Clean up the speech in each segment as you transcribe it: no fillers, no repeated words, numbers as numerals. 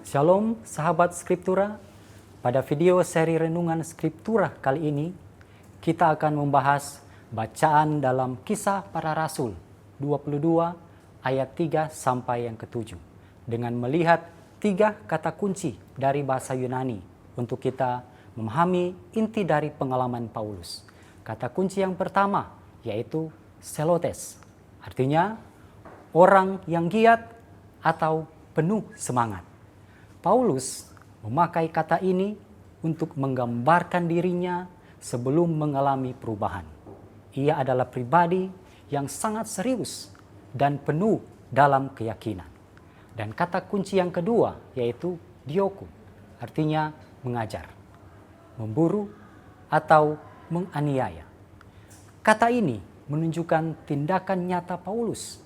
Shalom sahabat Skriptura. Pada video seri Renungan Skriptura kali ini, kita akan membahas bacaan dalam Kisah Para Rasul 22 ayat 3 sampai yang ke-7 dengan melihat 3 kata kunci dari bahasa Yunani untuk kita memahami inti dari pengalaman Paulus. Kata kunci yang pertama yaitu selotes, artinya orang yang giat atau penuh semangat. Paulus memakai kata ini untuk menggambarkan dirinya sebelum mengalami perubahan. Ia adalah pribadi yang sangat serius dan penuh dalam keyakinan. Dan kata kunci yang kedua yaitu dioku, artinya mengajar, memburu, atau menganiaya. Kata ini menunjukkan tindakan nyata Paulus.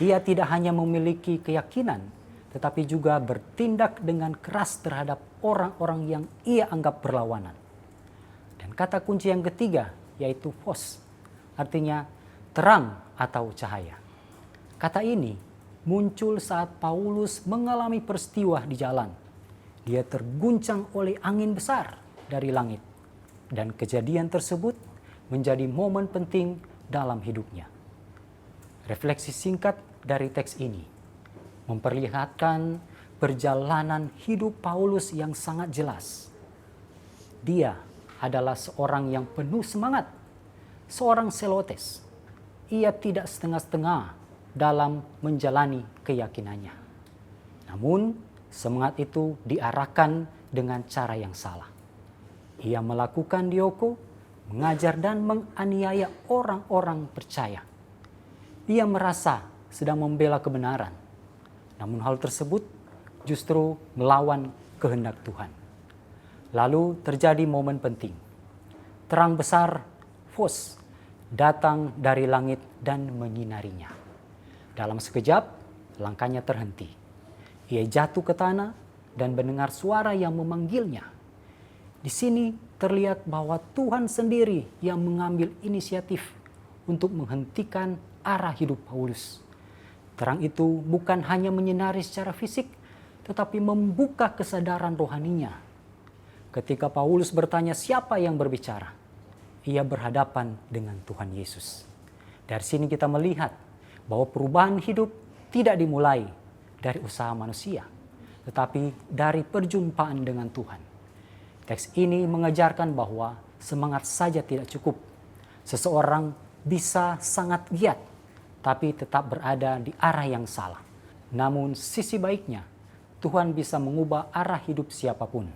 Ia tidak hanya memiliki keyakinan, tetapi juga bertindak dengan keras terhadap orang-orang yang ia anggap berlawanan. Dan kata kunci yang ketiga yaitu phos, artinya terang atau cahaya. Kata ini muncul saat Paulus mengalami peristiwa di jalan. Dia terguncang oleh angin besar dari langit. Dan kejadian tersebut menjadi momen penting dalam hidupnya. Refleksi singkat dari teks ini memperlihatkan perjalanan hidup Paulus yang sangat jelas. Dia adalah seorang yang penuh semangat, seorang selotes. Ia tidak setengah-setengah dalam menjalani keyakinannya. Namun, semangat itu diarahkan dengan cara yang salah. Ia melakukan dioko, mengajar dan menganiaya orang-orang percaya. Ia merasa sedang membela kebenaran. Namun hal tersebut justru melawan kehendak Tuhan. Lalu terjadi momen penting. Terang besar, phos, datang dari langit dan menyinarinya. Dalam sekejap, langkahnya terhenti. Ia jatuh ke tanah dan mendengar suara yang memanggilnya. Di sini terlihat bahwa Tuhan sendiri yang mengambil inisiatif untuk menghentikan arah hidup Paulus. Terang itu bukan hanya menyinari secara fisik, tetapi membuka kesadaran rohaninya. Ketika Paulus bertanya siapa yang berbicara, ia berhadapan dengan Tuhan Yesus. Dari sini kita melihat bahwa perubahan hidup tidak dimulai dari usaha manusia, tetapi dari perjumpaan dengan Tuhan. Teks ini mengajarkan bahwa semangat saja tidak cukup. Seseorang bisa sangat giat, tapi tetap berada di arah yang salah. Namun sisi baiknya, Tuhan bisa mengubah arah hidup siapapun.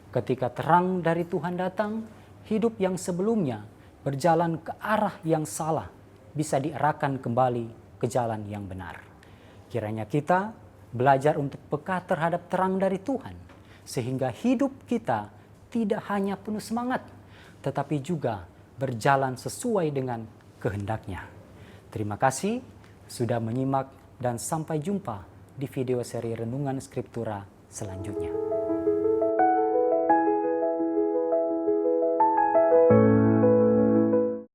Ketika terang dari Tuhan datang, hidup yang sebelumnya berjalan ke arah yang salah bisa diarahkan kembali ke jalan yang benar. Kiranya kita belajar untuk peka terhadap terang dari Tuhan, sehingga hidup kita tidak hanya penuh semangat, tetapi juga berjalan sesuai dengan kehendaknya. Terima kasih sudah menyimak dan sampai jumpa di video seri Renungan Skriptura selanjutnya.